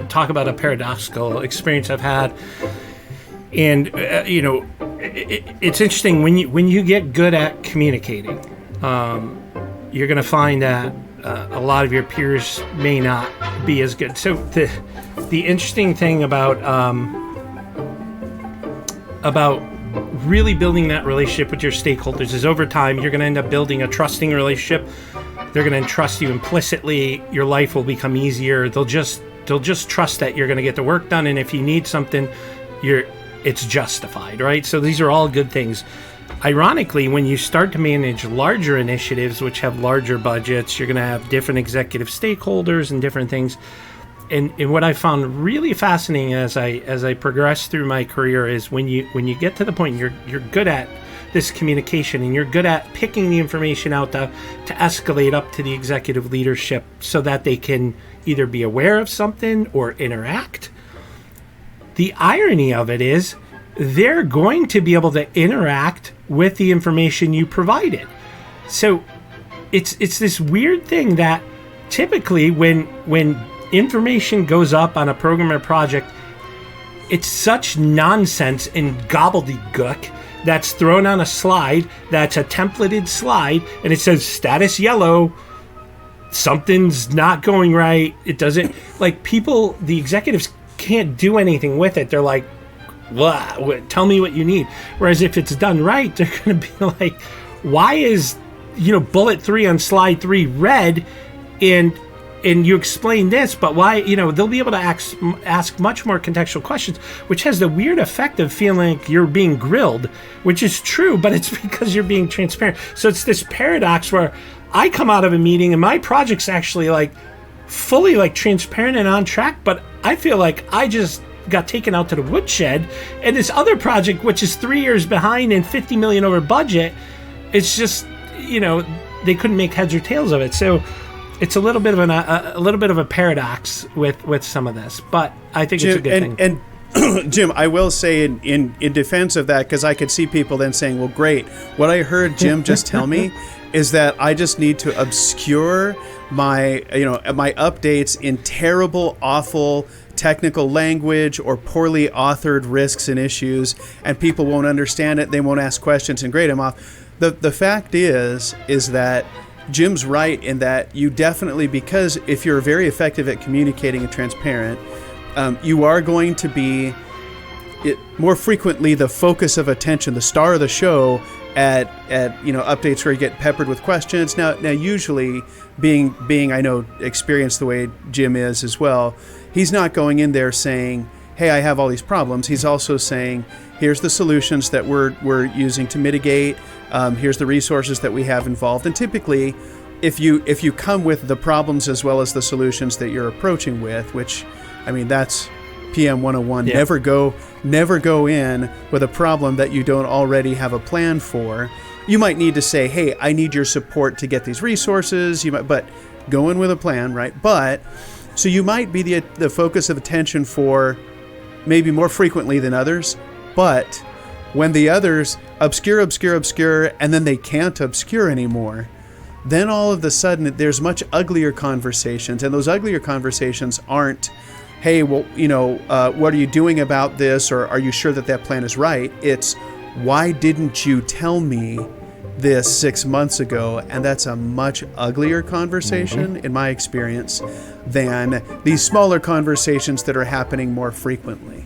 talk about a paradoxical experience I've had. And, it's interesting when you get good at communicating, you're going to find that a lot of your peers may not be as good. So the interesting thing about really building that relationship with your stakeholders is over time, you're going to end up building a trusting relationship. They're going to entrust you implicitly. Your life will become easier. They'll just trust that you're going to get the work done. And if you need something, it's justified, right? So these are all good things. Ironically, when you start to manage larger initiatives, which have larger budgets, you're going to have different executive stakeholders and different things. And what I found really fascinating as I progress through my career is when you get to the point you're good at this communication and you're good at picking the information out to escalate up to the executive leadership so that they can either be aware of something or interact. The irony of it is they're going to be able to interact with the information you provided. So it's this weird thing that typically when information goes up on a program or project, it's such nonsense and gobbledygook that's thrown on a slide that's a templated slide and it says status yellow, something's not going right. It doesn't, like, people, the executives can't do anything with it. They're like, tell me what you need. Whereas if it's done right, they're going to be like, why is, bullet 3 on slide 3 red and you explain this, but why, they'll be able to ask much more contextual questions, which has the weird effect of feeling like you're being grilled, which is true, but it's because you're being transparent. So it's this paradox where I come out of a meeting and my project's actually like fully like transparent and on track, but I feel like I just got taken out to the woodshed, and this other project, which is 3 years behind and $50 million over budget, it's just, they couldn't make heads or tails of it. So it's a little bit of a paradox with some of this, but I think it's a good thing. And Jim, I will say in defense of that, because I could see people then saying, well, great, what I heard Jim just tell me is that I just need to obscure my updates in terrible, awful technical language or poorly authored risks and issues, and people won't understand it, they won't ask questions, and great, I'm off. The fact is that Jim's right in that you definitely, because if you're very effective at communicating and transparent, you are going to be more frequently the focus of attention, the star of the show at updates where you get peppered with questions. Now usually being I know experienced the way Jim is as well, he's not going in there saying, hey, I have all these problems. He's also saying, here's the solutions that we're using to mitigate. Here's the resources that we have involved. And typically, if you come with the problems as well as the solutions that you're approaching with, which, I mean, that's PM 101. Yeah. Never go in with a problem that you don't already have a plan for. You might need to say, hey, I need your support to get these resources. But go in with a plan, right? But so you might be the focus of attention for maybe more frequently than others, but when the others obscure, and then they can't obscure anymore, then all of a sudden there's much uglier conversations, and those uglier conversations aren't, hey, well, what are you doing about this, or are you sure that plan is right? It's, why didn't you tell me this 6 months ago? And that's a much uglier conversation, in my experience, than these smaller conversations that are happening more frequently.